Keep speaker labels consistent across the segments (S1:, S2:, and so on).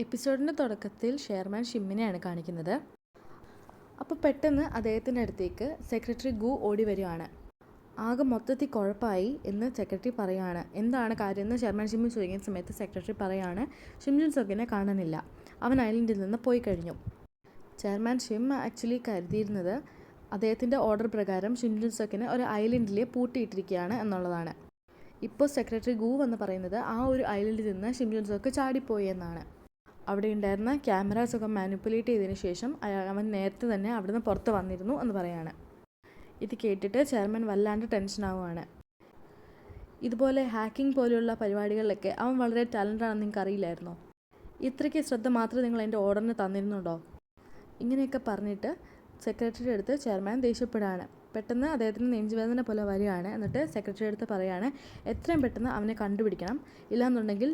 S1: എപ്പിസോഡിൻ്റെ തുടക്കത്തിൽ ഷെയർമാൻ ഷിമ്മിനെയാണ് കാണിക്കുന്നത്. അപ്പോൾ പെട്ടെന്ന് അദ്ദേഹത്തിൻ്റെ അടുത്തേക്ക് സെക്രട്ടറി ഗു ഓടി വരികയാണ്. ആകെ മൊത്തത്തിൽ കുഴപ്പമായി എന്ന് സെക്രട്ടറി പറയുകയാണ്. എന്താണ് കാര്യമെന്ന് ഷെയർമാൻ ഷിമ്മി ചോദിക്കുന്ന സമയത്ത് സെക്രട്ടറി പറയുകയാണ്, ഷിം ജുൻ സോക്കിനെ കാണാനില്ല, അവൻ ഐലൻഡിൽ നിന്ന് പോയി കഴിഞ്ഞു. ചെയർമാൻ ഷിം ആക്ച്വലി കരുതിയിരുന്നത് അദ്ദേഹത്തിൻ്റെ ഓർഡർ പ്രകാരം ഷിം ജുൻ സോക്കിനെ ഒരു ഐലൻഡിൽ പൂട്ടിയിട്ടിരിക്കുകയാണ് എന്നുള്ളതാണ്. ഇപ്പോൾ സെക്രട്ടറി ഗു വന്ന് പറയുന്നത് ആ ഒരു ഐലൻഡിൽ നിന്ന് ഷിം ജുൻ സോക്ക് ചാടിപ്പോയി എന്നാണ്. അവിടെ ഉണ്ടായിരുന്ന ക്യാമറാസൊക്കെ മാനിപ്പുലേറ്റ് ചെയ്തതിന് ശേഷം അവൻ നേരത്തെ തന്നെ അവിടെ നിന്ന് പുറത്ത് വന്നിരുന്നു എന്ന് പറയാണ്. ഇത് കേട്ടിട്ട് ചെയർമാൻ വല്ലാണ്ട് ടെൻഷനാവുകയാണ്. ഇതുപോലെ ഹാക്കിംഗ് പോലെയുള്ള പരിപാടികളിലൊക്കെ അവൻ വളരെ ടാലൻ്റാണെന്ന് നിങ്ങൾക്ക് അറിയില്ലായിരുന്നോ? ഇത്രയ്ക്ക് ശ്രദ്ധ മാത്രം നിങ്ങൾ എൻ്റെ ഓർഡറിന് തന്നിരുന്നുണ്ടോ? ഇങ്ങനെയൊക്കെ പറഞ്ഞിട്ട് സെക്രട്ടറിയുടെ അടുത്ത് ചെയർമാൻ ദേഷ്യപ്പെടുകയാണ്. പെട്ടെന്ന് അദ്ദേഹത്തിന് നെഞ്ചുവേദന പോലെ വരികയാണ്. എന്നിട്ട് സെക്രട്ടറിയുടെ അടുത്ത് പറയുകയാണ്, എത്രയും പെട്ടെന്ന് അവനെ കണ്ടുപിടിക്കണം, ഇല്ലാന്നുണ്ടെങ്കിൽ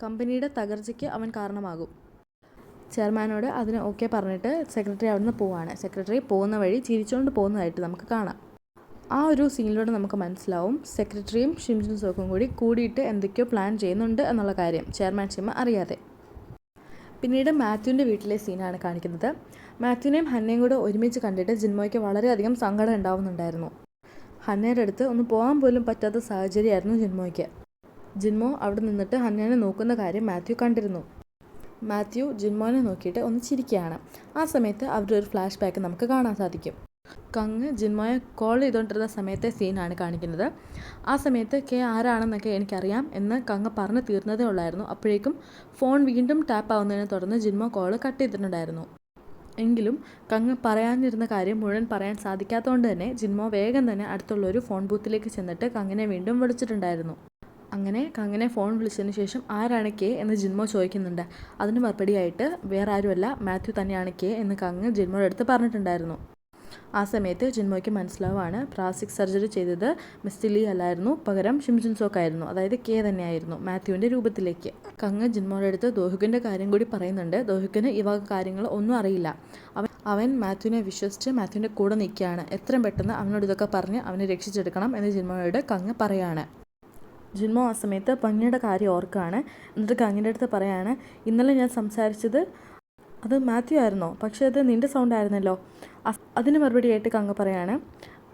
S1: കമ്പനിയുടെ തകർച്ചയ്ക്ക് അവൻ കാരണമാകും. ചെയർമാനോട് അതിന് ഓക്കെ പറഞ്ഞിട്ട് സെക്രട്ടറി അവിടെ നിന്ന് പോവാണ്. സെക്രട്ടറി പോകുന്ന വഴി ചിരിച്ചുകൊണ്ട് പോകുന്നതായിട്ട് നമുക്ക് കാണാം. ആ ഒരു സീനിലൂടെ നമുക്ക് മനസ്സിലാവും സെക്രട്ടറിയും ഷിം ജുൻ സോക്കും കൂടിയിട്ട് എന്തൊക്കെയോ പ്ലാൻ ചെയ്യുന്നുണ്ട് എന്നുള്ള കാര്യം ചെയർമാൻ ഷിം അറിയാതെ. പിന്നീട് മാത്യുവിൻ്റെ വീട്ടിലെ സീനാണ് കാണിക്കുന്നത്. മാത്യുവിനെയും ഹന്നയും കൂടെ ഒരുമിച്ച് കണ്ടിട്ട് ജിൻമോയ്ക്ക് വളരെയധികം സങ്കടം ഉണ്ടാവുന്നുണ്ടായിരുന്നു. ഹന്നയുടെ അടുത്ത് ഒന്ന് പോകാൻ പോലും പറ്റാത്ത സാഹചര്യമായിരുന്നു ജിൻമോയ്ക്ക്. ജിൻമോ അവിടെ നിന്നിട്ട് ഹന്നയെ നോക്കുന്ന കാര്യം മാത്യു കണ്ടിരുന്നു. മാത്യു ജിൻമോനെ നോക്കിയിട്ട് ഒന്ന് ചിരിക്കുകയാണ്. ആ സമയത്ത് അവരുടെ ഒരു ഫ്ലാഷ് ബാക്ക് നമുക്ക് കാണാൻ സാധിക്കും. കങ് ജിൻമോയെ കോൾ ചെയ്തുകൊണ്ടിരുന്ന സമയത്തെ സീനാണ് കാണിക്കുന്നത്. ആ സമയത്ത് കെ ആരാണെന്നൊക്കെ എനിക്കറിയാം എന്ന് കങ് പറഞ്ഞു തീർന്നതേ ഉള്ളായിരുന്നു. അപ്പോഴേക്കും ഫോൺ വീണ്ടും ടാപ്പ് ആവുന്നതിനെ തുടർന്ന് ജിൻമോ കോൾ കട്ട് ചെയ്തിട്ടുണ്ടായിരുന്നു. എങ്കിലും കങ് പറയാനിരുന്ന കാര്യം മുഴുവൻ പറയാൻ സാധിക്കാത്തതുകൊണ്ട് തന്നെ ജിൻമോ വേഗം തന്നെ അടുത്തുള്ളൊരു ഫോൺ ബൂത്തിലേക്ക് ചെന്നിട്ട് കങ്ങിനെ വീണ്ടും വിളിച്ചിട്ടുണ്ടായിരുന്നു. അങ്ങനെ കങ്ങിനെ ഫോൺ വിളിച്ചതിന് ശേഷം ആരാണ് കെ എന്ന് ജിൻമോ ചോദിക്കുന്നുണ്ട്. അതിന് മറുപടിയായിട്ട് വേറെ ആരുമല്ല മാത്യു തന്നെയാണ് കെ എന്ന് കങ് ജിൻമോയുടെ അടുത്ത് പറഞ്ഞിട്ടുണ്ടായിരുന്നു. ആ സമയത്ത് ജിൻമോയ്ക്ക് മനസ്സിലാവുകയാണ് പ്ലാസ്റ്റിക് സർജറി ചെയ്തത് മിസ്റ്റർ ലീ അല്ലായിരുന്നു, പകരം ഷിം ജുൻ സോക്ക് ആയിരുന്നു. അതായത് കെ തന്നെയായിരുന്നു മാത്യുവിൻ്റെ രൂപത്തിലേക്ക്. കങ് ജിൻമോയുടെ അടുത്ത് ദോഹുക്കിൻ്റെ കാര്യം കൂടി പറയുന്നുണ്ട്. ദോഹുക്കിന് ഈ വക കാര്യങ്ങൾ ഒന്നും അറിയില്ല. അവൻ മാത്യുവിനെ വിശ്വസിച്ച് മാത്യുവിൻ്റെ കൂടെ നിൽക്കുകയാണ്. എത്രയും പെട്ടെന്ന് അവനോട് ഇതൊക്കെ പറഞ്ഞ് അവനെ രക്ഷിച്ചെടുക്കണം എന്ന് ജിൻമോയോട് കങ് പറയാണ്. ജിൻമോ ആ സമയത്ത് പങ്ങിയുടെ കാര്യം ഓർക്കുകയാണ്. എന്നിട്ട് കങ്ങിൻ്റെ അടുത്ത് പറയാണ്, ഇന്നലെ ഞാൻ സംസാരിച്ചത് അത് മാത്യു ആയിരുന്നോ? പക്ഷേ അത് നിൻ്റെ സൗണ്ട് ആയിരുന്നല്ലോ. അതിന് മറുപടിയായിട്ട് കങ്ങ് പറയാണ്,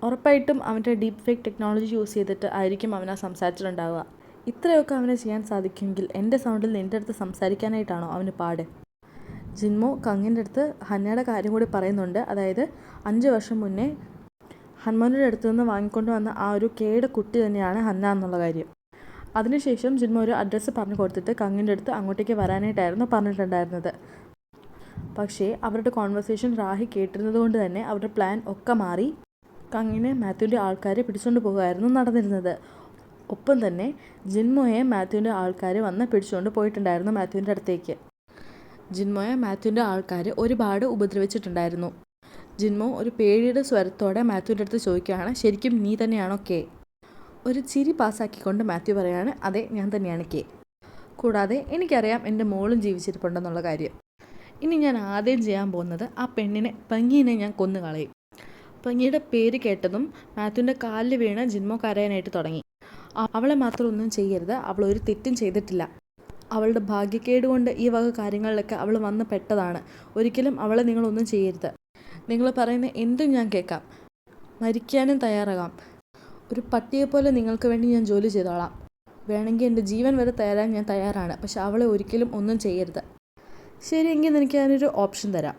S1: ഉറപ്പായിട്ടും അവൻ്റെ ഡീപ്പ് ഫേക്ക് ടെക്നോളജി യൂസ് ചെയ്തിട്ട് ആയിരിക്കും അവനാ സംസാരിച്ചിട്ടുണ്ടാവുക. ഇത്രയൊക്കെ അവനെ ചെയ്യാൻ സാധിക്കുമെങ്കിൽ എൻ്റെ സൗണ്ടിൽ നിൻ്റെ അടുത്ത് സംസാരിക്കാനായിട്ടാണോ അവന് പാട്? ജിൻമോ കങ്ങിൻ്റെ അടുത്ത് ഹന്നയുടെ കാര്യം കൂടി പറയുന്നുണ്ട്. അതായത് 5 വർഷം മുന്നേ ഹനുമാനുടെ അടുത്ത് നിന്ന് വാങ്ങിക്കൊണ്ട് വന്ന ആ ഒരു കെയുടെ കുട്ടി തന്നെയാണ് ഹന്ന എന്നുള്ള കാര്യം. അതിനുശേഷം ജിൻമോ ഒരു അഡ്രസ്സ് പറഞ്ഞു കൊടുത്തിട്ട് കങ്ങിൻ്റെ അടുത്ത് അങ്ങോട്ടേക്ക് വരാനായിട്ടായിരുന്നു പറഞ്ഞിട്ടുണ്ടായിരുന്നത്. പക്ഷേ അവരുടെ കോൺവെർസേഷൻ റാഹി കേട്ടിരുന്നത് കൊണ്ട് തന്നെ അവരുടെ പ്ലാൻ ഒക്കെ മാറി കങ്ങിനെ മാത്യുവിൻ്റെ ആൾക്കാരെ പിടിച്ചുകൊണ്ട് പോകുമായിരുന്നു നടന്നിരുന്നത്. ഒപ്പം തന്നെ ജിൻമോയെ മാത്യുവിൻ്റെ ആൾക്കാർ വന്ന് പിടിച്ചുകൊണ്ട് പോയിട്ടുണ്ടായിരുന്നു മാത്യുവിൻ്റെ അടുത്തേക്ക്. ജിൻമോയെ മാത്യുവിൻ്റെ ആൾക്കാർ ഒരുപാട് ഉപദ്രവിച്ചിട്ടുണ്ടായിരുന്നു. ജിൻമോ ഒരു പേടിയുടെ സ്വരത്തോടെ മാത്യുവിൻ്റെ അടുത്ത് ചോദിക്കുകയാണ്, ശരിക്കും നീ തന്നെയാണോ കെ? ഒരു ചിരി പാസ്സാക്കിക്കൊണ്ട് മാത്യു പറയാണ്, അതെ ഞാൻ തന്നെയാണ് കെ. കൂടാതെ എനിക്കറിയാം എൻ്റെ മോളും ജീവിച്ചിരിപ്പുണ്ടെന്നുള്ള കാര്യം. ഇനി ഞാൻ ആദ്യം ചെയ്യാൻ പോകുന്നത് ആ പങ്ങീനെ ഞാൻ കൊന്നു കളയും. പങ്ങിയുടെ പേര് കേട്ടതും മാത്യുവിൻ്റെ കാലിൽ വീണ് ജിൻമോ കരയാനായിട്ട് തുടങ്ങി. അവളെ മാത്രം ഒന്നും ചെയ്യരുത്, അവൾ ഒരു തെറ്റും ചെയ്തിട്ടില്ല. അവളുടെ ഭാഗ്യക്കേട് കൊണ്ട് ഈ വക കാര്യങ്ങളിലൊക്കെ അവൾ വന്ന് പെട്ടതാണ്. ഒരിക്കലും അവളെ നിങ്ങളൊന്നും ചെയ്യരുത്. നിങ്ങൾ പറയുന്ന എന്തും ഞാൻ കേൾക്കാം, മരിക്കാനും തയ്യാറാകാം. ഒരു പട്ടിയെപ്പോലെ നിങ്ങൾക്ക് വേണ്ടി ഞാൻ ജോലി ചെയ്തോളാം. വേണമെങ്കിൽ എൻ്റെ ജീവൻ വരെ തരാൻ ഞാൻ തയ്യാറാണ്. പക്ഷെ അവളെ ഒരിക്കലും ഒന്നും ചെയ്യരുത്. ശരിയെങ്കിൽ എനിക്ക് ഞാനൊരു ഓപ്ഷൻ തരാം.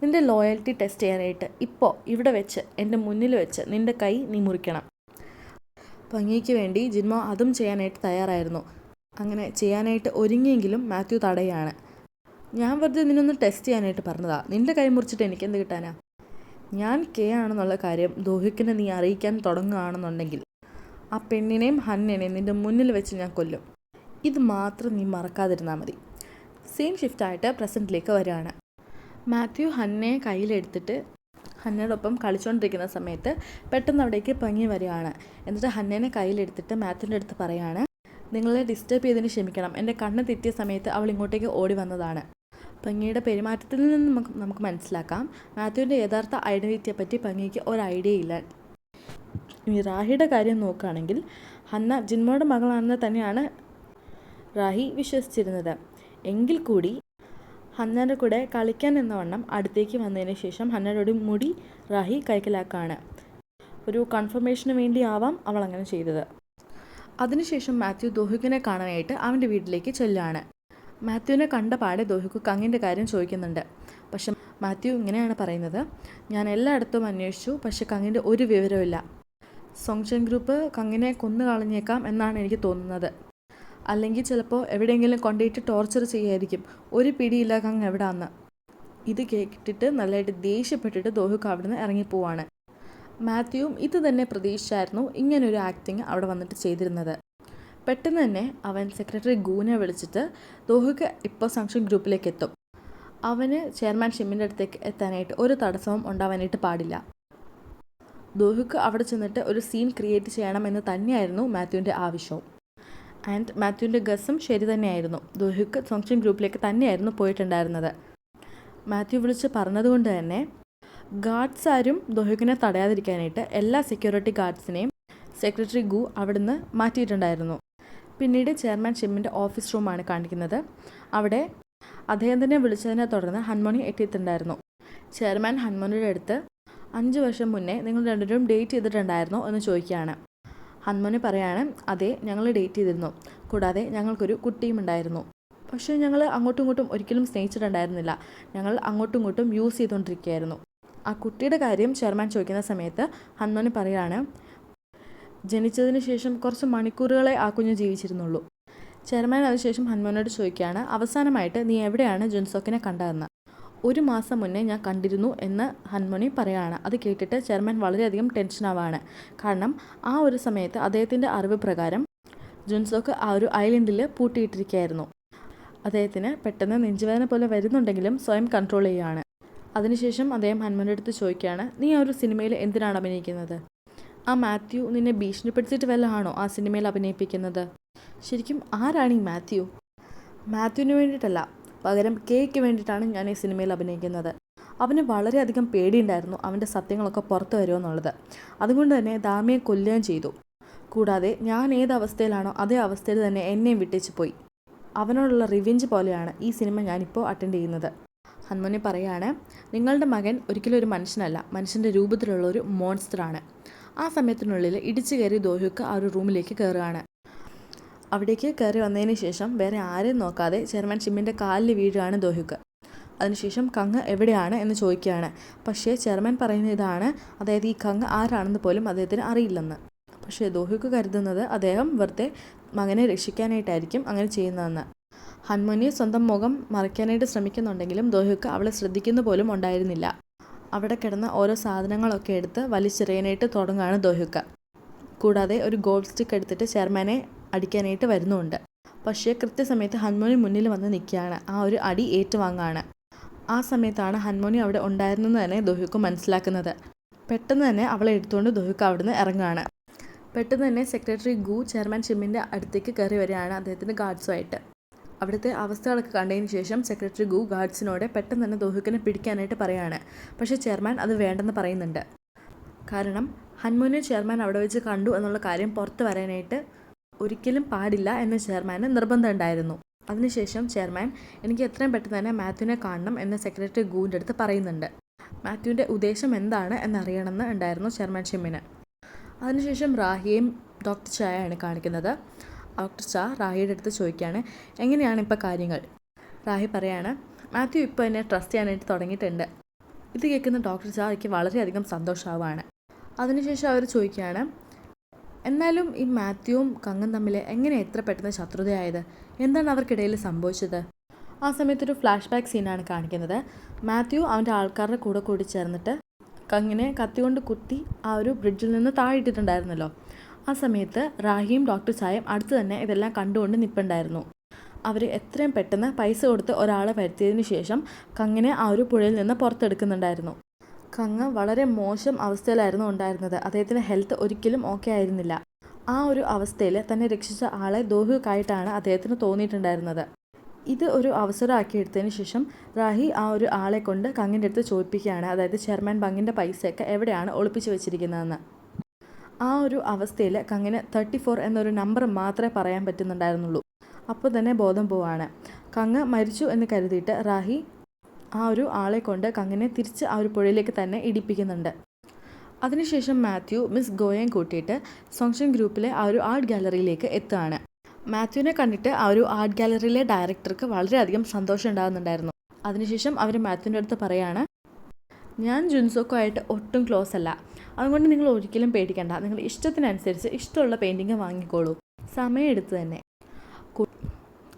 S1: നിൻ്റെ ലോയൽറ്റി ടെസ്റ്റ് ചെയ്യാനായിട്ട് ഇപ്പോൾ ഇവിടെ വെച്ച് എൻ്റെ മുന്നിൽ വെച്ച് നിൻ്റെ കൈ നീ മുറിക്കണം. ഭംഗിക്ക് വേണ്ടി ജിൻമോ അതും ചെയ്യാനായിട്ട് തയ്യാറായിരുന്നു. അങ്ങനെ ചെയ്യാനായിട്ട് ഒരുങ്ങിയെങ്കിലും മാത്യു തടയാണ്. ഞാൻ വെറുതെ നിന്നൊന്ന് ടെസ്റ്റ് ചെയ്യാനായിട്ട് പറഞ്ഞതാ. നിൻ്റെ കൈ മുറിച്ചിട്ട് എനിക്കെന്ത് കിട്ടാനാ? ഞാൻ കെ ആണെന്നുള്ള കാര്യം ദോഹിക്കിനെ നീ അറിയിക്കാൻ തുടങ്ങുകയാണെന്നുണ്ടെങ്കിൽ ആ പെണ്ണിനെയും ഹന്നനെയും നിൻ്റെ മുന്നിൽ വെച്ച് ഞാൻ കൊല്ലും. ഇത് മാത്രം നീ മറക്കാതിരുന്നാൽ മതി. സെയിം ഷിഫ്റ്റായിട്ട് പ്രസൻറ്റിലേക്ക് വരികയാണ്. മാത്യു ഹന്നയെ കയ്യിലെടുത്തിട്ട് ഹന്നയോടൊപ്പം കളിച്ചുകൊണ്ടിരിക്കുന്ന സമയത്ത് പെട്ടെന്ന് അവിടേക്ക് പങ്ങി വരികയാണ്. എന്നിട്ട് ഹന്നേനെ കയ്യിലെടുത്തിട്ട് മാത്യുവിൻ്റെ അടുത്ത് പറയാണ്, നിങ്ങളെ ഡിസ്റ്റർബ് ചെയ്തതിന് ക്ഷമിക്കണം, എൻ്റെ കണ്ണ് തെറ്റിയ സമയത്ത് അവൾ ഇങ്ങോട്ടേക്ക് ഓടി വന്നതാണ്. പങ്ങിയുടെ പെരുമാറ്റത്തിൽ നിന്ന് നമുക്ക് മനസ്സിലാക്കാം മാത്യുവിൻ്റെ യഥാർത്ഥ ഐഡൻറ്റിറ്റിയെ പറ്റി പങ്ങിക്ക് ഒരു ഐഡിയ ഇല്ല. ഇനി റാഹിയുടെ കാര്യം നോക്കുകയാണെങ്കിൽ ഹന്ന ജിൻമോയുടെ മകളാണെന്ന് തന്നെയാണ് റാഹി വിശ്വസിച്ചിരുന്നത്. എങ്കിൽ കൂടി ഹന്നയുടെ കൂടെ കളിക്കാൻ എന്നവണ്ണം അടുത്തേക്ക് വന്നതിന് ശേഷം ഹന്നയുടെ മുടി റാഹി കൈക്കലാക്കാണ്. ഒരു കൺഫർമേഷന് വേണ്ടിയാവാം അവൾ അങ്ങനെ ചെയ്തത്. അതിനുശേഷം മാത്യു ദോഹുക്കിനെ കാണാനായിട്ട് അവൻ്റെ വീട്ടിലേക്ക് ചെല്ലുകയാണ്. മാത്യുവിനെ കണ്ട പാടെ ദോഹുക്ക് കങ്ങിൻ്റെ കാര്യം ചോദിക്കുന്നുണ്ട്. പക്ഷെ മാത്യു ഇങ്ങനെയാണ് പറയുന്നത്, ഞാൻ എല്ലായിടത്തും അന്വേഷിച്ചു, പക്ഷെ കങ്ങിൻ്റെ ഒരു വിവരമില്ല. സോങ്ചൻ ഗ്രൂപ്പ് കങ്ങിനെ കൊന്നു കളഞ്ഞേക്കാം എന്നാണ് എനിക്ക് തോന്നുന്നത്. അല്ലെങ്കിൽ ചിലപ്പോൾ എവിടെയെങ്കിലും കൊണ്ടുപോയിട്ട് ടോർച്ചർ ചെയ്യായിരിക്കും. ഒരു പിടിയില്ല കങ് എവിടാന്ന്. ഇത് കേട്ടിട്ട് നല്ലതായിട്ട് ദേഷ്യപ്പെട്ടിട്ട് ദോഹുക്ക് അവിടെ നിന്ന് ഇറങ്ങിപ്പോവാണ്. മാത്യുവും ഇത് തന്നെ പ്രതീക്ഷിച്ചായിരുന്നു ഇങ്ങനൊരു ആക്ടിങ് അവിടെ വന്നിട്ട് ചെയ്തിരുന്നത്. പെട്ടെന്ന് തന്നെ അവൻ സെക്രട്ടറി ഗൂനെ വിളിച്ചിട്ട് ദോഹുക്ക് ഇപ്പോൾ സോങ്ചൻ ഗ്രൂപ്പിലേക്ക് എത്തും. അവന് ചെയർമാൻ ഷിമ്മിൻ്റെ അടുത്തേക്ക് എത്താനായിട്ട് ഒരു തടസ്സവും ഉണ്ടാവാനായിട്ട് പാടില്ല. ദോഹുക്ക് അവിടെ ചെന്നിട്ട് ഒരു സീൻ ക്രിയേറ്റ് ചെയ്യണമെന്ന് തന്നെയായിരുന്നു മാത്യുവിൻ്റെ ആവശ്യവും. ആൻഡ് മാത്യുവിൻ്റെ ഗസ്സും ശരി തന്നെയായിരുന്നു. ദോഹുക്ക് സോങ്ചൻ ഗ്രൂപ്പിലേക്ക് തന്നെയായിരുന്നു പോയിട്ടുണ്ടായിരുന്നത്. മാത്യു വിളിച്ച് പറഞ്ഞതുകൊണ്ട് തന്നെ ഗാർഡ്സ് ആരും ദോഹുക്കിനെ തടയാതിരിക്കാനായിട്ട് എല്ലാ സെക്യൂരിറ്റി ഗാർഡ്സിനെയും സെക്രട്ടറി ഗു അവിടുന്ന് മാറ്റിയിട്ടുണ്ടായിരുന്നു. പിന്നീട് ചെയർമാൻ ഷിമ്മിൻ്റെ ഓഫീസ് റൂമാണ് കാണിക്കുന്നത്. അവിടെ അദ്ദേഹത്തിനെ വിളിച്ചതിനെ തുടർന്ന് ഹൻമോണി എത്തിയിട്ടുണ്ടായിരുന്നു. ചെയർമാൻ ഹൻമോണിയുടെ അടുത്ത് 5 വർഷം മുന്നേ നിങ്ങൾ രണ്ടുപേരും ഡേറ്റ് ചെയ്തിട്ടുണ്ടായിരുന്നോ എന്ന് ചോദിക്കുകയാണ്. ഹൻമോണി പറയാണ്, അതെ, ഞങ്ങൾ ഡേറ്റ് ചെയ്തിരുന്നു. കൂടാതെ ഞങ്ങൾക്കൊരു കുട്ടിയും ഉണ്ടായിരുന്നു. പക്ഷേ ഞങ്ങൾ അങ്ങോട്ടും ഇങ്ങോട്ടും ഒരിക്കലും സ്നേഹിച്ചിട്ടുണ്ടായിരുന്നില്ല. ഞങ്ങൾ അങ്ങോട്ടും ഇങ്ങോട്ടും യൂസ് ചെയ്തുകൊണ്ടിരിക്കുകയായിരുന്നു. ആ കുട്ടിയുടെ കാര്യം ചെയർമാൻ ചോദിക്കുന്ന സമയത്ത് ഹൻമോണി പറയാണ്, ജനിച്ചതിന് ശേഷം കുറച്ച് മണിക്കൂറുകളെ ആ കുഞ്ഞ് ജീവിച്ചിരുന്നുള്ളൂ. ചെയർമാൻ അതിനുശേഷം ഹൻമോനോട് ചോദിക്കുകയാണ്, അവസാനമായിട്ട് നീ എവിടെയാണ് ജുൻസോക്കിനെ കണ്ടതെന്ന്. 1 മാസം മുന്നേ ഞാൻ കണ്ടിരുന്നു എന്ന് ഹൻമോണി പറയുകയാണ്. അത് കേട്ടിട്ട് ചെയർമാൻ വളരെയധികം ടെൻഷനാവാണ്. കാരണം ആ ഒരു സമയത്ത് അദ്ദേഹത്തിൻ്റെ അറിവ് പ്രകാരം ജുൻസോക്ക് ആ ഒരു ഐലൻഡിൽ പൂട്ടിയിട്ടിരിക്കുകയായിരുന്നു. അദ്ദേഹത്തിന് പെട്ടെന്ന് നെഞ്ചുവേദന പോലെ വരുന്നുണ്ടെങ്കിലും സ്വയം കൺട്രോൾ ചെയ്യുകയാണ്. അതിനുശേഷം അദ്ദേഹം ഹൻമോൻ്റെ അടുത്ത് ചോദിക്കുകയാണ്, നീ ആ ഒരു സിനിമയിൽ എന്തിനാണ് അഭിനയിക്കുന്നത്? ആ മാത്യു നിന്നെ ഭീഷണിപ്പെടുത്തിയിട്ട് വല്ലതാണോ ആ സിനിമയിൽ അഭിനയിപ്പിക്കുന്നത്? ശരിക്കും ആരാണ് ഈ മാത്യു? മാത്യുവിന് വേണ്ടിയിട്ടല്ല, പകരം കേക്ക് വേണ്ടിയിട്ടാണ് ഞാൻ ഈ സിനിമയിൽ അഭിനയിക്കുന്നത്. അവന് വളരെയധികം പേടിയുണ്ടായിരുന്നു അവൻ്റെ സത്യങ്ങളൊക്കെ പുറത്തു വരുമെന്നുള്ളത്. അതുകൊണ്ട് തന്നെ ദാമിയെ കൊല്ലുകയും ചെയ്തു. കൂടാതെ ഞാൻ ഏത് അവസ്ഥയിലാണോ അതേ അവസ്ഥയിൽ തന്നെ എന്നെയും വിട്ടേച്ച് പോയി. അവനോടുള്ള റിവെഞ്ച് പോലെയാണ് ഈ സിനിമ ഞാനിപ്പോൾ അറ്റൻഡ് ചെയ്യുന്നത്. ഹൻമോനി പറയാണ്, നിങ്ങളുടെ മകൻ ഒരിക്കലും ഒരു മനുഷ്യനല്ല, മനുഷ്യൻ്റെ രൂപത്തിലുള്ള ഒരു മോൺസ്റ്ററാണ്. ആ സമയത്തിനുള്ളിൽ ഇടിച്ചു കയറി ദോഹുക്ക് ആ ഒരു റൂമിലേക്ക് കയറുകയാണ്. അവിടേക്ക് കയറി വന്നതിന് ശേഷം വേറെ ആരെയും നോക്കാതെ ചെയർമാൻ ഷിമ്മിൻ്റെ കാലിൽ വീഴുകയാണ് ദോഹുക്ക്. അതിനുശേഷം കങ് എവിടെയാണ് എന്ന് ചോദിക്കുകയാണ്. പക്ഷേ ചെയർമാൻ പറയുന്ന ഇതാണ്, അതായത് ഈ കങ് ആരാണെന്ന് പോലും അദ്ദേഹത്തിന് അറിയില്ലെന്ന്. പക്ഷേ ദോഹുക്ക് കരുതുന്നത് അദ്ദേഹം വെറുതെ മകനെ രക്ഷിക്കാനായിട്ടായിരിക്കും അങ്ങനെ ചെയ്യുന്നതെന്ന്. ഹൻമോനി സ്വന്തം മുഖം മറയ്ക്കാനായിട്ട് ശ്രമിക്കുന്നുണ്ടെങ്കിലും ദോഹുക്ക് അവളെ ശ്രദ്ധിക്കുന്ന പോലും ഉണ്ടായിരുന്നില്ല. അവിടെ കിടന്ന ഓരോ സാധനങ്ങളൊക്കെ എടുത്ത് വലിച്ചെറിയാനായിട്ട് തുടങ്ങുകയാണ് ദോഹുക്ക്. കൂടാതെ ഒരു ഗോൾഡ് സ്റ്റിക്ക് എടുത്തിട്ട് ചെയർമാനെ അടിക്കാനായിട്ട് വരുന്നുമുണ്ട്. പക്ഷേ കൃത്യസമയത്ത് ഹൻമോനി മുന്നിൽ വന്ന് നിൽക്കുകയാണ്. ആ ഒരു അടി ഏറ്റുവാങ്ങാണ്. ആ സമയത്താണ് ഹൻമോനി അവിടെ ഉണ്ടായിരുന്നെന്ന് തന്നെ ദോഹുക്ക് മനസ്സിലാക്കുന്നത്. പെട്ടെന്ന് തന്നെ അവളെ എടുത്തുകൊണ്ട് ദോഹുക്ക് അവിടുന്ന് ഇറങ്ങുകയാണ്. പെട്ടെന്ന് തന്നെ സെക്രട്ടറി ഗു ചെയർമാൻ ഷിമ്മിൻ്റെ അടുത്തേക്ക് കയറി വരികയാണ് അദ്ദേഹത്തിൻ്റെ ഗാർഡ്സുമായിട്ട്. അവിടുത്തെ അവസ്ഥകളൊക്കെ കണ്ടതിന് ശേഷം സെക്രട്ടറി ഗു ഗാർഡ്സിനോട് പെട്ടെന്ന് തന്നെ ദോഹുക്കിനെ പിടിക്കാനായിട്ട് പറയുകയാണ്. പക്ഷേ ചെയർമാൻ അത് വേണ്ടെന്ന് പറയുന്നുണ്ട്. കാരണം ഹൻമോനെ ചെയർമാൻ അവിടെ വെച്ച് കണ്ടു എന്നുള്ള കാര്യം പുറത്ത് വരാനായിട്ട് ഒരിക്കലും പാടില്ല എന്ന് ചെയർമാന് നിർബന്ധം ഉണ്ടായിരുന്നു. അതിനുശേഷം ചെയർമാൻ എനിക്ക് എത്രയും പെട്ടെന്ന് തന്നെ മാത്യുവിനെ കാണണം എന്ന് സെക്രട്ടറി ഗുവിൻ്റെ അടുത്ത് പറയുന്നുണ്ട്. മാത്യുവിൻ്റെ ഉദ്ദേശം എന്താണ് എന്നറിയണമെന്ന് ഉണ്ടായിരുന്നു ചെയർമാൻ ഷിമ്മിന്. അതിനുശേഷം റാഹിയെയും ഡോക്ടർ ചായയാണ് കാണിക്കുന്നത്. ഡോക്ടർ ചാ റാഹിയുടെ അടുത്ത് ചോദിക്കുകയാണ്, എങ്ങനെയാണ് ഇപ്പോൾ കാര്യങ്ങൾ? റാഹി പറയാണ്, മാത്യു ഇപ്പോൾ എന്നെ ട്രസ്റ്റ് ചെയ്യാനായിട്ട് തുടങ്ങിയിട്ടുണ്ട്. ഇത് കേൾക്കുന്ന ഡോക്ടർ ചായ്ക്ക് വളരെയധികം സന്തോഷമാവുകയാണ്. അതിനുശേഷം അവർ ചോദിക്കുകയാണ്, എന്നാലും ഈ മാത്യുവും കങ്ങും തമ്മിൽ എങ്ങനെ എത്ര പെട്ടെന്ന് ശത്രുതയായത്? എന്താണ് അവർക്കിടയിൽ സംഭവിച്ചത്? ആ സമയത്തൊരു ഫ്ലാഷ് ബാക്ക് സീനാണ് കാണിക്കുന്നത്. മാത്യു അവൻ്റെ ആൾക്കാരുടെ കൂടെ കൂടി ചേർന്നിട്ട് കങ്ങിനെ കത്തികൊണ്ട് കുത്തി ആ ഒരു ബ്രിഡ്ജിൽ നിന്ന് താഴെയിട്ടിട്ടുണ്ടായിരുന്നല്ലോ. ആ സമയത്ത് റാഹിയും ഡോക്ടർ ചായയും അടുത്ത് തന്നെ ഇതെല്ലാം കണ്ടുകൊണ്ട് നിൽപ്പുണ്ടായിരുന്നു. അവർ എത്രയും പെട്ടെന്ന് പൈസ കൊടുത്ത് ഒരാളെ വരുത്തിയതിന് ശേഷം കങ്ങിനെ ആ ഒരു പുഴയിൽ നിന്ന് പുറത്തെടുക്കുന്നുണ്ടായിരുന്നു. കങ്ങ് വളരെ മോശം അവസ്ഥയിലായിരുന്നു ഉണ്ടായിരുന്നത്. അദ്ദേഹത്തിൻ്റെ ഹെൽത്ത് ഒരിക്കലും ഓക്കെ ആയിരുന്നില്ല. ആ ഒരു അവസ്ഥയിൽ തന്നെ രക്ഷിച്ച ആളെ ദോഹുക്കായിട്ടാണ് അദ്ദേഹത്തിന് തോന്നിയിട്ടുണ്ടായിരുന്നത്. ഇത് ഒരു അവസരമാക്കി എടുത്തതിന് ശേഷം റാഹി ആ ഒരു ആളെ കൊണ്ട് കങ്ങിൻ്റെ അടുത്ത് ചോദിപ്പിക്കുകയാണ്, അതായത് ചെയർമാൻ ബങ്ങിൻ്റെ പൈസയൊക്കെ എവിടെയാണ് ഒളിപ്പിച്ച് വെച്ചിരിക്കുന്നതെന്ന്. ആ ഒരു അവസ്ഥയിൽ കങ്ങിന് 34 എന്നൊരു നമ്പർ മാത്രമേ പറയാൻ പറ്റുന്നുണ്ടായിരുന്നുള്ളൂ. അപ്പോൾ തന്നെ ബോധം പോവാണ്. കങ്ങ് മരിച്ചു എന്ന് കരുതിയിട്ട് റാഹി ആ ഒരു ആളെ കൊണ്ട് കങ്ങിനെ തിരിച്ച് ആ ഒരു പുഴയിലേക്ക് തന്നെ ഇടിപ്പിക്കുന്നുണ്ട്. അതിനുശേഷം മാത്യു മിസ് ഗോയെയും കൂട്ടിയിട്ട് സോങ്ഷൻ ഗ്രൂപ്പിലെ ആ ഒരു ആർട്ട് ഗാലറിയിലേക്ക് എത്തുകയാണ്. മാത്യുവിനെ കണ്ടിട്ട് ആ ഒരു ആർട്ട് ഗാലറിയിലെ ഡയറക്ടർക്ക് വളരെയധികം സന്തോഷം ഉണ്ടാകുന്നുണ്ടായിരുന്നു. അതിനുശേഷം അവർ മാത്യുവിൻ്റെ അടുത്ത് പറയാണ്, ഞാൻ ജുൻസോക്കോ ആയിട്ട് ഒട്ടും ക്ലോസ് അല്ല, അതുകൊണ്ട് നിങ്ങൾ ഒരിക്കലും പേടിക്കണ്ട, നിങ്ങൾ ഇഷ്ടത്തിനനുസരിച്ച് ഇഷ്ടമുള്ള പെയിൻറ്റിങ് വാങ്ങിക്കോളൂ, സമയമെടുത്ത് തന്നെ.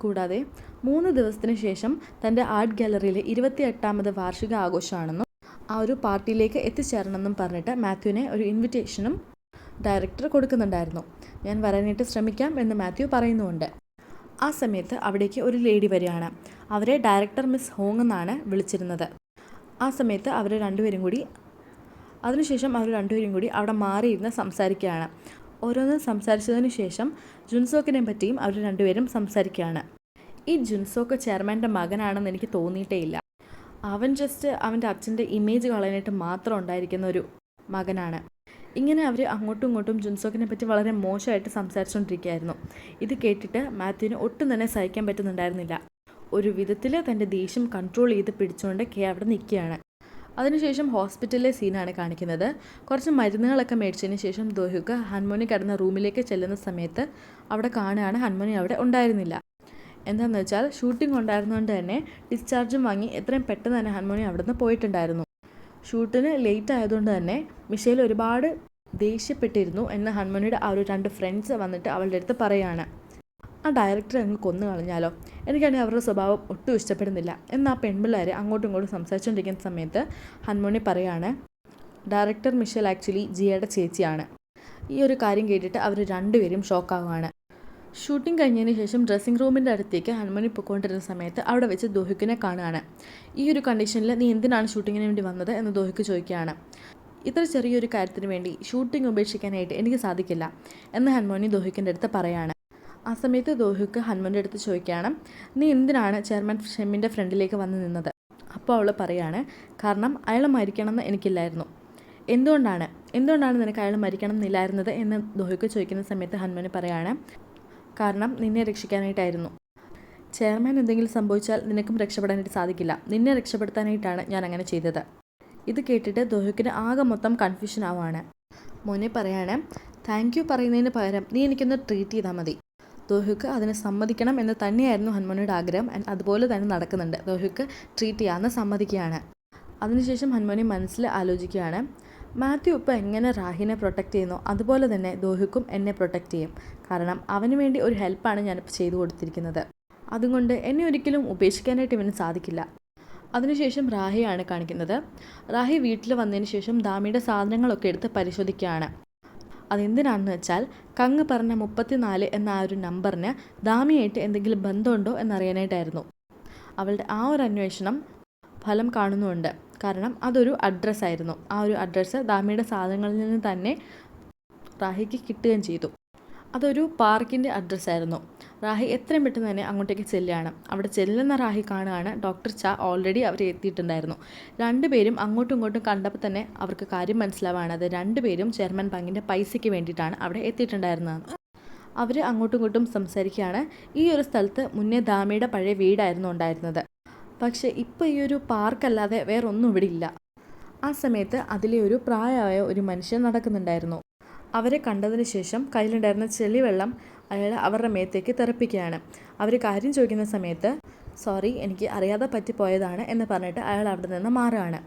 S1: കൂടാതെ 3 ദിവസത്തിന് ശേഷം തൻ്റെ ആർട്ട് ഗാലറിയിലെ 28ാമത് വാർഷിക ആഘോഷമാണെന്നും ആ ഒരു പാർട്ടിയിലേക്ക് എത്തിച്ചേരണമെന്നും പറഞ്ഞിട്ട് മാത്യുവിനെ ഒരു ഇൻവിറ്റേഷനും ഡയറക്ടർ കൊടുക്കുന്നുണ്ടായിരുന്നു. ഞാൻ വരാനായിട്ട് ശ്രമിക്കാം എന്ന് മാത്യു പറയുന്നുമുണ്ട്. ആ സമയത്ത് അവിടേക്ക് ഒരു ലേഡി വരികയാണ്. അവരെ ഡയറക്ടർ മിസ് ഹോങ് എന്നാണ് വിളിച്ചിരുന്നത്. ആ സമയത്ത് അവർ രണ്ടുപേരും കൂടി അവിടെ മാറിയിരുന്ന് സംസാരിക്കുകയാണ്. ഓരോന്ന് സംസാരിച്ചതിന് ശേഷം ജുൻസോക്കിനെ പറ്റിയും അവർ രണ്ടുപേരും സംസാരിക്കുകയാണ്. ഈ ജുൻസോക്ക് ചെയർമാൻ്റെ മകനാണെന്ന് എനിക്ക് തോന്നിയിട്ടേ ഇല്ല. അവൻ ജസ്റ്റ് അവൻ്റെ അച്ഛൻ്റെ ഇമേജ് കളയാനായിട്ട് മാത്രം ഉണ്ടായിരിക്കുന്ന ഒരു മകനാണ്. ഇങ്ങനെ അവർ അങ്ങോട്ടും ഇങ്ങോട്ടും ജുൻസോക്കിനെ പറ്റി വളരെ മോശമായിട്ട് സംസാരിച്ചുകൊണ്ടിരിക്കുകയായിരുന്നു. ഇത് കേട്ടിട്ട് മാത്യുവിന് ഒട്ടും തന്നെ സഹിക്കാൻ പറ്റുന്നുണ്ടായിരുന്നില്ല. ഒരു വിധത്തിൽ തൻ്റെ ദേഷ്യം കൺട്രോൾ ചെയ്ത് പിടിച്ചുകൊണ്ട് കെ അവിടെ നിൽക്കുകയാണ്. അതിനുശേഷം ഹോസ്പിറ്റലിലെ സീനാണ് കാണിക്കുന്നത്. കുറച്ച് മരുന്നുകളൊക്കെ മേടിച്ചതിന് ശേഷം ദോഹ്യുക്ക് ഹൻമോനി കിടന്ന റൂമിലേക്ക് ചെല്ലുന്ന സമയത്ത് അവിടെ കാണുകയാണ് ഹൻമോനി അവിടെ ഉണ്ടായിരുന്നില്ല. എന്താണെന്ന് വെച്ചാൽ ഷൂട്ടിംഗ് ഉണ്ടായിരുന്നുകൊണ്ട് തന്നെ ഡിസ്ചാർജും വാങ്ങി എത്രയും പെട്ടെന്ന് തന്നെ ഹൻമോനി അവിടെ നിന്ന് പോയിട്ടുണ്ടായിരുന്നു. ഷൂട്ടിന് ലേറ്റ് ആയതുകൊണ്ട് തന്നെ മിഷേൽ ഒരുപാട് ദേഷ്യപ്പെട്ടിരുന്നു എന്ന് ഹൻമോനിയുടെ ആ ഒരു 2 ഫ്രണ്ട്സ് വന്നിട്ട് അവളുടെ അടുത്ത് പറയുകയാണ്. ആ ഡയറക്ടറെ അങ്ങ് കൊന്നു കളഞ്ഞാലോ, എനിക്കാണെങ്കിൽ അവരുടെ സ്വഭാവം ഒട്ടും ഇഷ്ടപ്പെടുന്നില്ല എന്ന് ആ പെൺപിള്ളേർ അങ്ങോട്ടും ഇങ്ങോട്ടും സംസാരിച്ചുകൊണ്ടിരിക്കുന്ന സമയത്ത് ഹൻമോനി പറയാണ്, ഡയറക്ടർ മിഷേൽ ആക്ച്വലി ജിയയുടെ ചേച്ചിയാണ്. ഈ ഒരു കാര്യം കേട്ടിട്ട് അവർ രണ്ടുപേരും ഷോക്കാവുകയാണ്. ഷൂട്ടിംഗ് കഴിഞ്ഞതിന് ശേഷം ഡ്രസ്സിംഗ് റൂമിൻ്റെ അടുത്തേക്ക് ഹൻമോനി പൊയ്ക്കൊണ്ടിരുന്ന സമയത്ത് അവിടെ വെച്ച് ദോഹ്യുക്കിനെ കാണുകയാണ്. ഈ ഒരു കണ്ടീഷനിൽ നീ എന്തിനാണ് ഷൂട്ടിങ്ങിന് വേണ്ടി വന്നത് എന്ന് ദോഹ്യുക്ക് ചോദിക്കുകയാണ്. ഇത്ര ചെറിയൊരു കാര്യത്തിന് വേണ്ടി ഷൂട്ടിംഗ് ഉപേക്ഷിക്കാനായിട്ട് എനിക്ക് സാധിക്കില്ല എന്ന് ഹൻമോനി ദോഹ്യുക്കിൻ്റെ അടുത്ത് പറയുകയാണ്. ആ സമയത്ത് ദോഹ്യുക്ക് ഹൻമോൻ്റെ അടുത്ത് ചോദിക്കുകയാണ്, നീ എന്തിനാണ് ചെയർമാൻ ഷെമ്മിൻ്റെ ഫ്രണ്ടിലേക്ക് വന്ന് നിന്നത്? അപ്പോൾ അവൾ പറയുകയാണ്, കാരണം അയാൾ മരിക്കണമെന്ന് എനിക്കില്ലായിരുന്നു. എന്തുകൊണ്ടാണ് നിനക്ക് അയാൾ മരിക്കണം എന്നില്ലായിരുന്നത് എന്ന് ദോഹ്യുക്ക് ചോദിക്കുന്ന സമയത്ത് ഹൻമോനി പറയുകയാണ്, കാരണം നിന്നെ രക്ഷിക്കാനായിട്ടായിരുന്നു. ചെയർമാൻ എന്തെങ്കിലും സംഭവിച്ചാൽ നിനക്കും രക്ഷപ്പെടാനായിട്ട് സാധിക്കില്ല. നിന്നെ രക്ഷപ്പെടുത്താനായിട്ടാണ് ഞാൻ അങ്ങനെ ചെയ്തത്. ഇത് കേട്ടിട്ട് ദോഹ്യുക്കിന് ആകെ മൊത്തം കൺഫ്യൂഷൻ ആവുകയാണ്. മോനെ പറയാണ്, താങ്ക് യു പറയുന്നതിന് പകരം നീ എനിക്കൊന്ന് ട്രീറ്റ് ചെയ്താൽ മതി. ദോഹ്യുക്ക് അതിന് സമ്മതിക്കണം എന്ന് തന്നെയായിരുന്നു ഹൻമോനിയുടെ ആഗ്രഹം. അതുപോലെ തന്നെ നടക്കുന്നുണ്ട്. ദോഹ്യുക്ക് ട്രീറ്റ് ചെയ്യാമെന്ന് സമ്മതിക്കുകയാണ്. അതിനുശേഷം ഹൻമോനി മനസ്സിൽ ആലോചിക്കുകയാണ്, മാത്യു ഇപ്പോൾ എങ്ങനെ റാഹിനെ പ്രൊട്ടക്റ്റ് ചെയ്യുന്നു അതുപോലെ തന്നെ ദോഹ്യുക്കും എന്നെ പ്രൊട്ടക്റ്റ് ചെയ്യും. കാരണം അവന് വേണ്ടി ഒരു ഹെൽപ്പാണ് ഞാനിപ്പോൾ ചെയ്തു കൊടുത്തിരിക്കുന്നത്. അതുകൊണ്ട് എന്നെ ഒരിക്കലും ഉപേക്ഷിക്കാനായിട്ട് ഇവന് സാധിക്കില്ല. അതിനുശേഷം റാഹിയാണ് കാണിക്കുന്നത്. റാഹി വീട്ടിൽ വന്നതിന് ശേഷം ദാമിയുടെ സാധനങ്ങളൊക്കെ എടുത്ത് പരിശോധിക്കുകയാണ്. അതെന്തിനാണെന്ന് വെച്ചാൽ കങ്ങ് പറഞ്ഞ 34 എന്ന ആ ഒരു നമ്പറിന് ദാമിയായിട്ട് എന്തെങ്കിലും ബന്ധമുണ്ടോ എന്നറിയാനായിട്ടായിരുന്നു. അവളുടെ ആ ഒരു അന്വേഷണം ഫലം കാണുന്നുമുണ്ട്. കാരണം അതൊരു അഡ്രസ്സായിരുന്നു. ആ ഒരു അഡ്രസ്സ് ദാമിയുടെ സാധനങ്ങളിൽ നിന്ന് തന്നെ റാഹിക്ക് കിട്ടുകയും ചെയ്തു. അതൊരു പാർക്കിൻ്റെ അഡ്രസ്സായിരുന്നു. റാഹി എത്രയും പെട്ടെന്ന് തന്നെ അങ്ങോട്ടേക്ക് ചെല്ലുകയാണ്. അവിടെ ചെല്ലുന്ന റാഹി കാണുകയാണ് ഡോക്ടർ ചാ ഓൾറെഡി അവർ എത്തിയിട്ടുണ്ടായിരുന്നു. രണ്ടുപേരും അങ്ങോട്ടും ഇങ്ങോട്ടും കണ്ടപ്പോൾ തന്നെ അവർക്ക് കാര്യം മനസ്സിലാവുകയാണ്. അത് രണ്ടുപേരും ചെയർമാൻ ബാങ്കിൻ്റെ പൈസയ്ക്ക് വേണ്ടിയിട്ടാണ് അവിടെ എത്തിയിട്ടുണ്ടായിരുന്നത്. അവർ അങ്ങോട്ടും ഇങ്ങോട്ടും സംസാരിക്കുകയാണ്. ഈ ഒരു സ്ഥലത്ത് മുന്നേ ദാമിയുടെ പഴയ വീടായിരുന്നു ഉണ്ടായിരുന്നത്. പക്ഷേ ഇപ്പോൾ ഈ ഒരു പാർക്കല്ലാതെ വേറൊന്നും ഇവിടെ ഇല്ല. ആ സമയത്ത് അതിലെ ഒരു പ്രായമായ ഒരു മനുഷ്യൻ നടക്കുന്നുണ്ടായിരുന്നു. അവരെ കണ്ടതിന് ശേഷം കയ്യിലുണ്ടായിരുന്ന ചെളിവെള്ളം അയാൾ അവരുടെ മേത്തേക്ക് തെറിപ്പിക്കുകയാണ്. അവർ കാര്യം ചോദിക്കുന്ന സമയത്ത് സോറി എനിക്ക് അറിയാതെ പറ്റിപ്പോയതാണ് എന്ന് പറഞ്ഞിട്ട് അയാൾ അവിടെ നിന്ന് മാറുകയാണ്.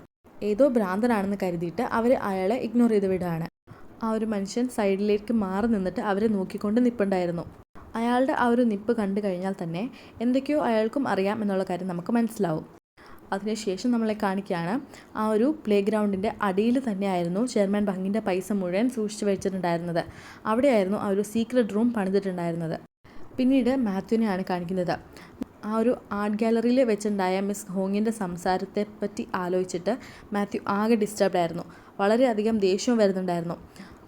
S1: ഏതോ ഭ്രാന്തനാണെന്ന് കരുതിയിട്ട് അവർ അയാളെ ഇഗ്നോർ ചെയ്ത് വിടുകയാണ്. ആ ഒരു മനുഷ്യൻ സൈഡിലേക്ക് മാറി നിന്നിട്ട് അവരെ നോക്കിക്കൊണ്ട് നിൽപ്പുണ്ടായിരുന്നു. അയാളുടെ ആ ഒരു നിപ്പ് കണ്ടു കഴിഞ്ഞാൽ തന്നെ എന്തൊക്കെയോ അയാൾക്കും അറിയാം എന്നുള്ള കാര്യം നമുക്ക് മനസ്സിലാവും. അതിനുശേഷം നമ്മളെ കാണിക്കുകയാണ് ആ ഒരു പ്ലേ ഗ്രൗണ്ടിൻ്റെ അടിയിൽ തന്നെയായിരുന്നു ചെയർമാൻ ബാങ്കിൻ്റെ പൈസ മുഴുവൻ സൂക്ഷിച്ചു വെച്ചിട്ടുണ്ടായിരുന്നത്. അവിടെയായിരുന്നു ആ ഒരു സീക്രട്ട് റൂം പണിതിട്ടുണ്ടായിരുന്നത്. പിന്നീട് മാത്യുവിനെയാണ് കാണിക്കുന്നത്. ആ ഒരു ആർട്ട് ഗാലറിയിൽ വെച്ചുണ്ടായ മിസ് ഹോങ്ങിൻ്റെ സംസാരത്തെ പറ്റി ആലോചിച്ചിട്ട് മാത്യു ആകെ ഡിസ്റ്റർബ്ഡ് ആയിരുന്നു. വളരെയധികം ദേഷ്യവും വരുന്നുണ്ടായിരുന്നു.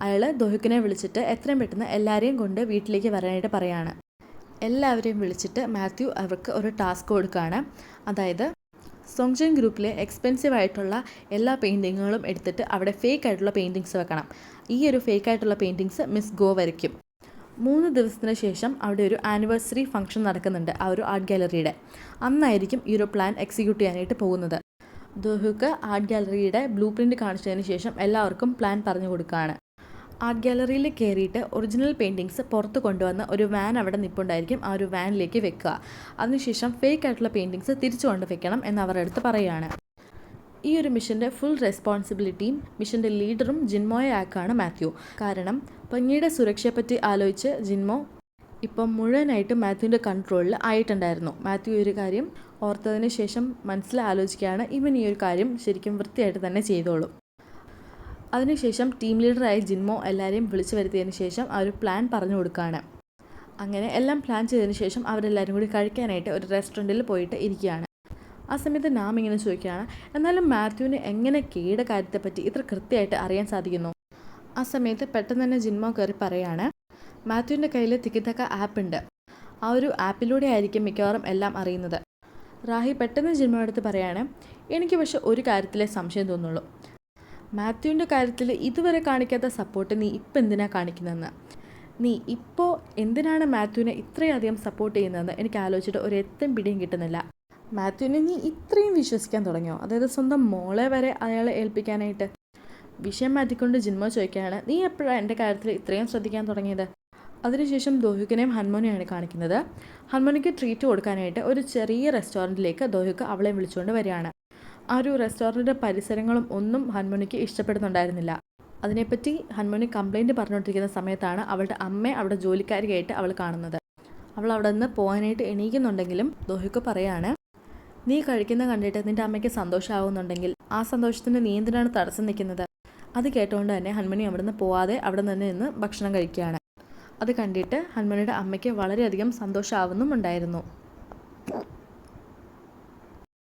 S1: അയാൾ ദോഹ്യുക്കിനെ വിളിച്ചിട്ട് എത്രയും പെട്ടെന്ന് എല്ലാവരെയും കൊണ്ട് വീട്ടിലേക്ക് വരാനായിട്ട് പറയാണ്. എല്ലാവരെയും വിളിച്ചിട്ട് മാത്യു അവർക്ക് ഒരു ടാസ്ക് കൊടുക്കുകയാണ്. അതായത് സോങ്ജൻ ഗ്രൂപ്പിലെ എക്സ്പെൻസീവ് ആയിട്ടുള്ള എല്ലാ പെയിൻറ്റിങ്ങുകളും എടുത്തിട്ട് അവിടെ ഫേക്ക് ആയിട്ടുള്ള പെയിൻറ്റിങ്സ് വെക്കണം. ഈ ഒരു ഫേക്ക് ആയിട്ടുള്ള പെയിൻറ്റിങ്സ് മിസ് ഗോ വരയ്ക്കും. 3 ദിവസത്തിന് ശേഷം അവിടെ ഒരു ആനിവേഴ്സറി ഫംഗ്ഷൻ നടക്കുന്നുണ്ട്, ആ ഒരു ആർട്ട് ഗാലറിയുടെ. അന്നായിരിക്കും ഈ ഒരു പ്ലാൻ എക്സിക്യൂട്ട് ചെയ്യാനായിട്ട് പോകുന്നത്. ദോഹ്യുക്ക് ആർട്ട് ഗാലറിയുടെ ബ്ലൂ പ്രിൻറ്റ് കാണിച്ചതിന് ശേഷം എല്ലാവർക്കും പ്ലാൻ പറഞ്ഞു കൊടുക്കുകയാണ്. ആർട്ട് ഗാലറിയിൽ കയറിയിട്ട് ഒറിജിനൽ പെയിൻറ്റിങ്സ് പുറത്ത് കൊണ്ടുവന്ന് ഒരു വാൻ അവിടെ നിൽപ്പുണ്ടായിരിക്കും, ആ ഒരു വാനിലേക്ക് വെക്കുക. അതിനുശേഷം ഫേക്ക് ആയിട്ടുള്ള പെയിൻറ്റിങ്സ് തിരിച്ചു കൊണ്ട് വെക്കണം എന്ന് അവരുടെ അടുത്ത് പറയുകയാണ്. ഈ ഒരു മിഷൻ്റെ ഫുൾ റെസ്പോൺസിബിലിറ്റിയും മിഷൻ്റെ ലീഡറും ജിൻമോയെ ആക്കാണ് മാത്യു. കാരണം പങ്ങിയുടെ സുരക്ഷയെപ്പറ്റി ആലോചിച്ച് ജിൻമോ ഇപ്പം മുഴുവനായിട്ട് മാത്യുവിൻ്റെ കൺട്രോളിൽ ആയിട്ടുണ്ടായിരുന്നു. മാത്യു ഈ ഒരു കാര്യം ഓർത്തതിന് ശേഷം മനസ്സിലാലോചിക്കുകയാണ്, ഇവൻ ഈ ഒരു കാര്യം ശരിക്കും വൃത്തിയായിട്ട് തന്നെ ചെയ്തോളും. അതിനുശേഷം ടീം ലീഡറായ ജിൻമോ എല്ലാവരെയും വിളിച്ചു വരുത്തിയതിന് ശേഷം ആ ഒരു പ്ലാൻ പറഞ്ഞു കൊടുക്കുകയാണ്. അങ്ങനെ എല്ലാം പ്ലാൻ ചെയ്തതിന് ശേഷം അവരെല്ലാവരും കൂടി കഴിക്കാനായിട്ട് ഒരു റെസ്റ്റോറൻറ്റിൽ പോയിട്ട് ഇരിക്കുകയാണ്. ആ സമയത്ത് നാം ഇങ്ങനെ ചോദിക്കുകയാണ്, എന്നാലും മാത്യുവിന് എങ്ങനെ കീയുടെ കാര്യത്തെപ്പറ്റി ഇത്ര കൃത്യമായിട്ട് അറിയാൻ സാധിക്കുന്നു? ആ സമയത്ത് പെട്ടെന്ന് തന്നെ ജിൻമോ കയറി പറയുകയാണ്, മാത്യുവിൻ്റെ കയ്യിൽ തിക്കിത്തക്ക ആപ്പ് ഉണ്ട്, ആ ഒരു ആപ്പിലൂടെ ആയിരിക്കും മിക്കവാറും എല്ലാം അറിയുന്നത്. റാഹി പെട്ടെന്ന് ജിൻമോ അടുത്ത് പറയാണ്, എനിക്ക് പക്ഷെ ഒരു കാര്യത്തിലേ സംശയം തോന്നുള്ളൂ, മാത്യുവിൻ്റെ കാര്യത്തിൽ ഇതുവരെ കാണിക്കാത്ത സപ്പോർട്ട് നീ ഇപ്പം എന്തിനാണ് കാണിക്കുന്നതെന്ന്. നീ ഇപ്പോൾ എന്തിനാണ് മാത്യുവിനെ ഇത്രയധികം സപ്പോർട്ട് ചെയ്യുന്നതെന്ന് എനിക്ക് ആലോചിച്ചിട്ട് ഒരു എത്തും പിടിയും കിട്ടുന്നില്ല. മാത്യുവിനെ നീ ഇത്രയും വിശ്വസിക്കാൻ തുടങ്ങിയോ? അതായത് സ്വന്തം മോളെ വരെ അയാളെ ഏൽപ്പിക്കാനായിട്ട്. വിഷയം മാറ്റിക്കൊണ്ട് ജിൻമോ ചോദിക്കുകയാണ്, നീ എപ്പോഴാണ് എൻ്റെ കാര്യത്തിൽ ഇത്രയും ശ്രദ്ധിക്കാൻ തുടങ്ങിയത്? അതിനുശേഷം ദോഹ്യുക്കിനെയും ഹൻമോനെയാണ് കാണിക്കുന്നത്. ഹൻമോനിക്ക് ട്രീറ്റ് കൊടുക്കാനായിട്ട് ഒരു ചെറിയ റെസ്റ്റോറൻറ്റിലേക്ക് ദോഹ്യുക്ക് അവളെ വിളിച്ചുകൊണ്ട് വരികയാണ്. ആ ഒരു റെസ്റ്റോറൻറ്റിൻ്റെ പരിസരങ്ങളും ഒന്നും ഹൻമോനിക്ക് ഇഷ്ടപ്പെടുന്നുണ്ടായിരുന്നില്ല. അതിനെപ്പറ്റി ഹൻമോനി കംപ്ലൈൻറ്റ് പറഞ്ഞുകൊണ്ടിരിക്കുന്ന സമയത്താണ് അവളുടെ അമ്മയെ അവിടെ ജോലിക്കാരിയായിട്ട് അവൾ കാണുന്നത്. അവൾ അവിടെ നിന്ന് പോകാനായിട്ട് എണീക്കുന്നുണ്ടെങ്കിലും ദോഹ്യുക്ക് പറയാണ്, നീ കഴിക്കുന്ന കണ്ടിട്ട് നിൻ്റെ അമ്മയ്ക്ക് സന്തോഷമാകുന്നുണ്ടെങ്കിൽ ആ സന്തോഷത്തിന് നീ എന്തിനാണ് തടസ്സം നിൽക്കുന്നത്? അത് കേട്ടുകൊണ്ട് തന്നെ ഹൻമോനി അവിടെ നിന്ന് പോവാതെ അവിടെ തന്നെ നിന്ന് ഭക്ഷണം കഴിക്കുകയാണ്. അത് കണ്ടിട്ട് ഹൻമോനിയുടെ അമ്മയ്ക്ക് വളരെയധികം സന്തോഷമാവുന്നുമുണ്ടായിരുന്നു.